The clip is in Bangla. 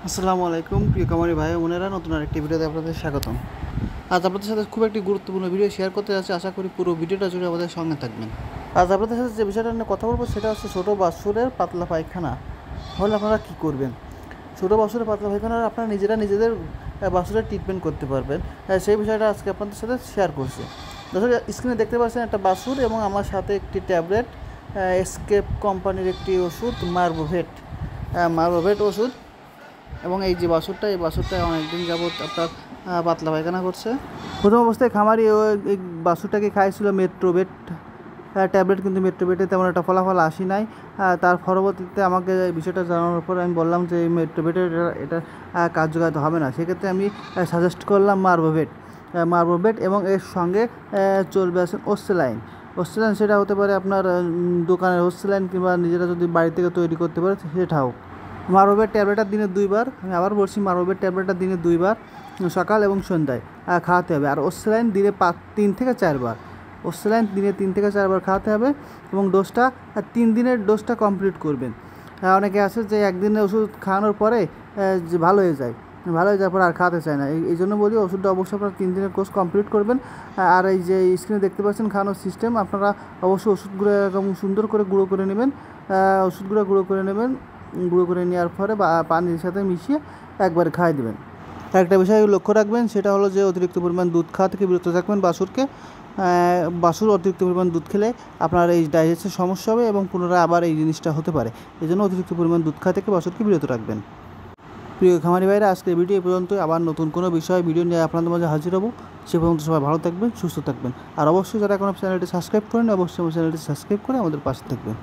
আসসালামু আলাইকুম প্রিয় খামারি ভাই বোনেরা, নতুন আরেকটি ভিডিওতে আপনাদের স্বাগতম। আজ আপনাদের সাথে খুব একটি গুরুত্বপূর্ণ ভিডিও শেয়ার করতে যাচ্ছি। আশা করি পুরো ভিডিওটা জুড়ে আমাদের সঙ্গে থাকবেন। আজ আপনাদের সাথে যে বিষয়টা নিয়ে কথা বলবো সেটা হচ্ছে ছোটো বাছুরের পাতলা পায়খানা হলে আপনারা কী করবেন। ছোটো বাছুরের পাতলা পায়খানা আপনারা নিজেদের বাছুরের ট্রিটমেন্ট করতে পারবেন, সেই বিষয়টা আজকে আপনাদের সাথে শেয়ার করছি। দর্শক, স্ক্রিনে দেখতে পাচ্ছেন একটা বাছুর এবং আমার সাথে একটি ট্যাবলেট, এসকেপ কোম্পানির একটি ওষুধ মারভোভেট ওষুধ। এবং এই যে বাছুরটা, এই বাছুরটা অনেকদিন যাবৎ আপনার পাতলা পায়খানা করছে। প্রথম অবস্থায় খামারি এই বাছুরটাকে খাইছিল মেট্রোবেট ট্যাবলেট, কিন্তু মেট্রোবেটে তেমন একটা ফলাফল আসি নাই। তার পরবর্তীতে আমাকে এই বিষয়টা জানানোর পর আমি বললাম যে এই মেট্রোবেটের এটা কার্যকর হবে না। সেক্ষেত্রে আমি সাজেস্ট করলাম মারভোভেট এবং এর সঙ্গে চলবে আছেন ওসেলাইন। সেটা হতে পারে আপনার দোকানের ওসেলাইন, কিংবা নিজেরা যদি বাড়ি থেকে তৈরি করতে পারে সেটাও। মারভোভেট ট্যাবলেটটা দিনে 2 বার, আমি আবার বলছি মারভোভেট ট্যাবলেটটা দিনে 2 বার সকাল এবং সন্ধ্যায় খাওয়াতে হবে। আর ওসেলাইন দিনে 3 থেকে 4 বার, দিনে 3 থেকে 4 বার খাওয়াতে হবে। এবং ডোজটা 3 দিনের ডোজটা কমপ্লিট করবেন। অনেকে আছে যে একদিনে ওষুধ খাওয়ানোর পরে যে ভালো হয়ে যাওয়ার পর আর খাওয়াতে চায় না। এই জন্য বলি ওষুধটা অবশ্যই আপনারা 3 দিনের কোর্স কমপ্লিট করবেন। আর এই যে স্ক্রিনে দেখতে পাচ্ছেন খাওয়ানোর সিস্টেম, আপনারা অবশ্যই ওষুধগুলো এরকম সুন্দর করে গুঁড়ো করে নেবেন। গুঁড়ো করে নেওয়ার পরে পানির সাথে মিশিয়ে একবার খাইয়ে দেবেন। একটা বিষয় লক্ষ্য রাখবেন, সেটা হলো যে অতিরিক্ত পরিমাণ দুধ খাওয়া থেকে বিরত থাকবেন বাছুর অতিরিক্ত পরিমাণ দুধ খেলে আপনার এই ডাইজেস্টের সমস্যা হবে এবং পুনরায় আবার এই জিনিসটা হতে পারে। এই জন্য অতিরিক্ত পরিমাণ দুধ খাওয়া থেকে বাছুরকে বিরত রাখবেন। প্রিয় খামারি ভাইরা, আজকের ভিডিও এই পর্যন্ত। আবার নতুন কোনো ভিডিও নিয়ে আপনাদের মাঝে হাজির হব। সে পর্যন্ত সবাই ভালো থাকবেন, সুস্থ থাকবেন। আর অবশ্যই যারা এখনো চ্যানেলটি সাবস্ক্রাইব করেন, অবশ্যই চ্যানেলটি সাবস্ক্রাইব করে আমাদের পাশে থাকবেন।